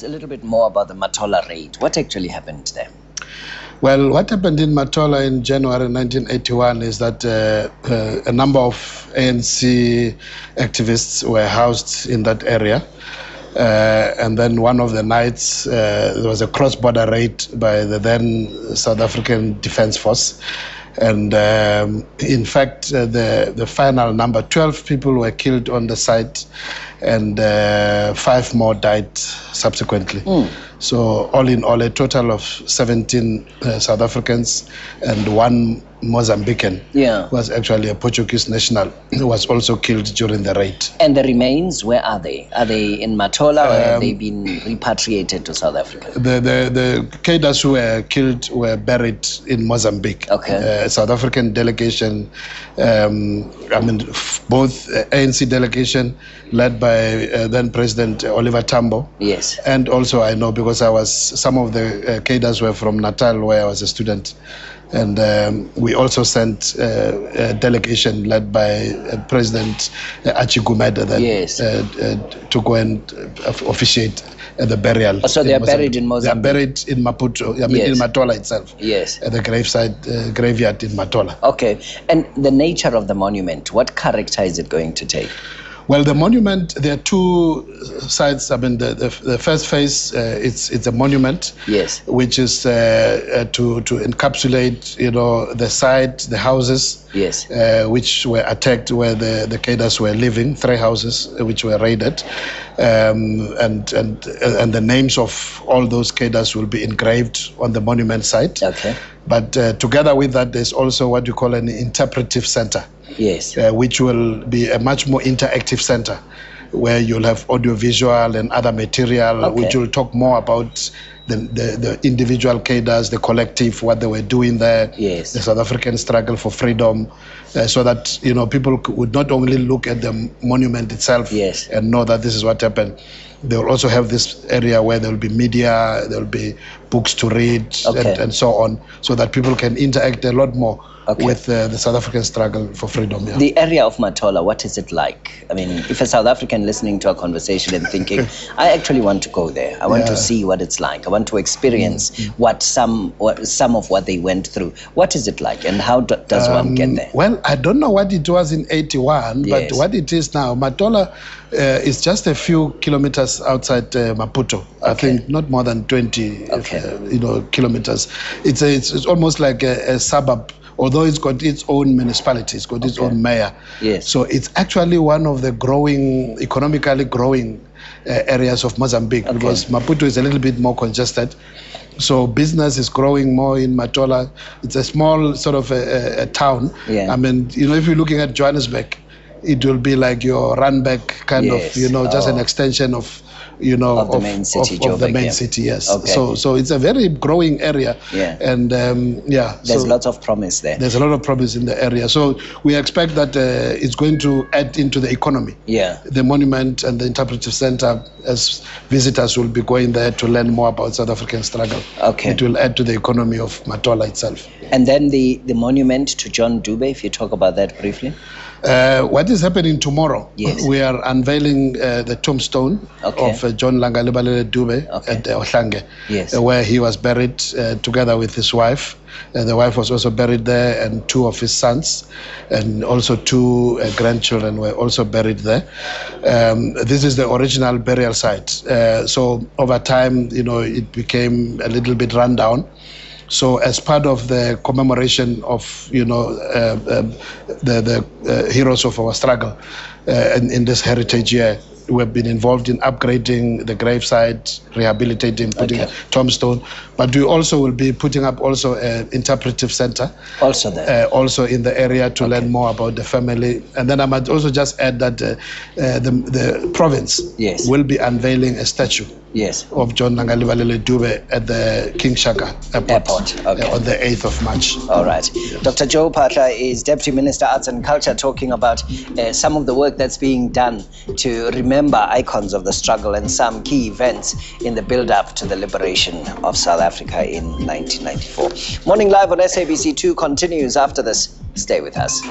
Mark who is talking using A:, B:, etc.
A: A little bit more about the MATOLA raid. What actually happened there?
B: Well, what happened in MATOLA in January 1981 is that a number of ANC activists were housed in that area. And then one of the nights, there was a cross-border raid by the then South African Defence Force. And in fact, the final number, 12 people were killed on the site and 5 more died subsequently. So all in all, a total of 17 South Africans and 1 Mozambican was actually a Portuguese national who was also killed during the raid.
A: And the remains, where are they? Are they in MATOLA or have they been repatriated to South Africa?
B: The cadres who were killed were buried in Mozambique.
A: Okay.
B: South African delegation, both ANC delegation led by then President Oliver Tambo.
A: Yes.
B: And also I know because some of the cadres were from Natal where I was a student. And we also sent a delegation led by President Achigumeda to go and officiate at the burial.
A: So they are buried in Mozambique?
B: They are buried in Maputo, in MATOLA itself.
A: Yes.
B: At the graveyard in MATOLA.
A: Okay. And the nature of the monument, what character is it going to take?
B: Well, the monument, there are 2 sides. The first phase, it's a monument,
A: yes,
B: which is to encapsulate, the site, the houses,
A: yes,
B: which were attacked, where the cadres were living. 3 houses which were raided, and the names of all those cadres will be engraved on the monument site.
A: Okay.
B: But together with that, there's also what you call an interpretive center.
A: Yes.
B: Which will be a much more interactive center where you'll have audiovisual and other material, which will talk more about the individual cadres, the collective, what they were doing there,
A: yes,
B: the South African struggle for freedom, so that people would not only look at the monument itself,
A: yes,
B: and know that this is what happened. They will also have this area where there will be media, there will be books to read, and so on, so that people can interact a lot more with the South African struggle for freedom. Yeah.
A: The area of MATOLA, what is it like? I mean, if a South African listening to our conversation and thinking, I actually want to go there, I want to see what it's like, I want to experience some of what they went through. What is it like, and how does one get there?
B: Well, I don't know what it was in 81,
A: yes,
B: but what it is now, MATOLA is just a few kilometers outside Maputo. I think not more than 20 kilometers. It's almost like a suburb, although it's got its own municipality, it's got its own mayor.
A: Yes.
B: So it's actually one of the economically growing areas of Mozambique, because Maputo is a little bit more congested. So business is growing more in MATOLA. It's a small sort of a town.
A: Yeah.
B: I mean, if you're looking at Johannesburg, it will be like your Randburg kind of, just an extension of
A: the main city,
B: of the main city, yes.
A: Okay.
B: So it's a very growing area.
A: Yeah.
B: And
A: there's lots of promise there.
B: There's a lot of promise in the area. So we expect that it's going to add into the economy.
A: Yeah.
B: The monument and the interpretive center, as visitors will be going there to learn more about South African struggle.
A: Okay.
B: It will add to the economy of MATOLA itself.
A: And then the monument to John DUBE, if you talk about that briefly.
B: What is happening tomorrow?
A: Yes.
B: We are unveiling the tombstone of John Langalibalele DUBE at Ohlange,
A: yes,
B: where he was buried together with his wife. The wife was also buried there, and 2 of his sons, and also 2 grandchildren were also buried there. This is the original burial site. So over time, it became a little bit run down. So as part of the commemoration of, the heroes of our struggle in this heritage year, we've been involved in upgrading the gravesite, rehabilitating, putting a tombstone. But we also will be putting up also an interpretive center.
A: Also there.
B: Also in the area to learn more about the family. And then I might also just add that the province will be unveiling a statue of John Langalibalele DUBE at the King Shaka Airport on the 8th of March.
A: All right. Dr. Joe Phaahla is Deputy Minister, Arts and Culture, talking about some of the work that's being done to remember icons of the struggle and some key events in the build-up to the liberation of South Africa in 1994. Morning Live on SABC2 continues after this. Stay with us.